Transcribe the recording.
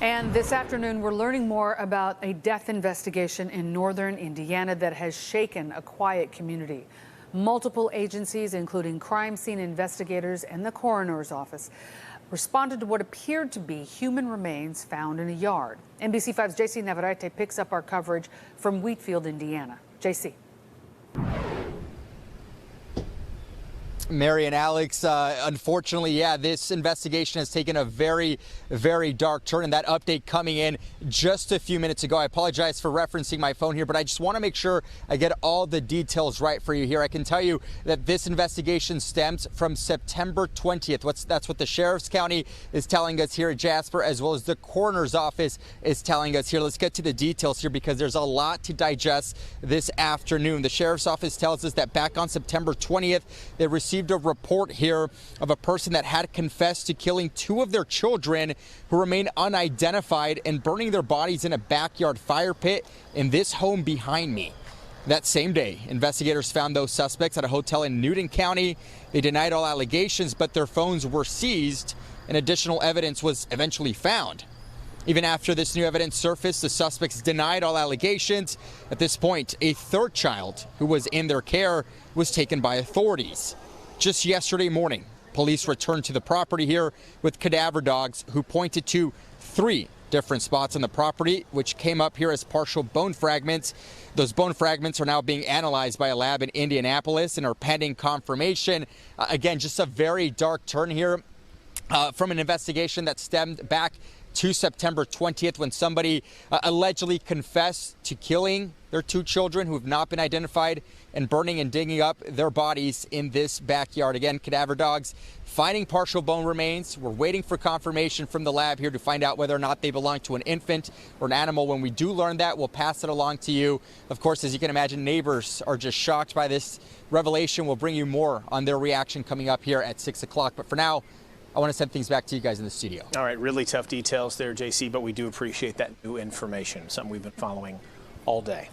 And this afternoon, we're learning more about a death investigation in northern Indiana that has shaken a quiet community. Multiple agencies, including crime scene investigators and the coroner's office, responded to what appeared to be human remains found in a yard. NBC5's JC Navarrete picks up our coverage from Wheatfield, Indiana. JC. Mary and Alex, unfortunately, this investigation has taken a very, very dark turn, and that update coming in just a few minutes ago. I apologize for referencing my phone here, but I just want to make sure I get all the details right for you here. I can tell you that this investigation stems from September 20th. That's what the Sheriff's County is telling us here at Jasper, as well as the coroner's office is telling us here. Let's get to the details here because there's a lot to digest this afternoon. The Sheriff's office tells us that back on September 20th, they received a report here of a person that had confessed to killing two of their children who remain unidentified and burning their bodies in a backyard fire pit in this home behind me. That same day, investigators found those suspects at a hotel in Newton County. They denied all allegations, but their phones were seized and additional evidence was eventually found. Even after this new evidence surfaced, the suspects denied all allegations. At this point, a third child who was in their care was taken by authorities. Just yesterday morning, police returned to the property here with cadaver dogs who pointed to 3 different spots on the property, which came up here as partial bone fragments. Those bone fragments are now being analyzed by a lab in Indianapolis and are pending confirmation. Again, just a very dark turn here from an investigation that stemmed back to September 20th when somebody allegedly confessed to killing their 2 children who have not been identified and burning and digging up their bodies in this backyard. Again, cadaver dogs finding partial bone remains. We're waiting for confirmation from the lab here to find out whether or not they belong to an infant or an animal. When we do learn that, we'll pass it along to you. Of course, as you can imagine, neighbors are just shocked by this revelation. We'll bring you more on their reaction coming up here at 6 o'clock. But for now, I want to send things back to you guys in the studio. All right, really tough details there, JC, but we do appreciate that new information, something we've been following all day.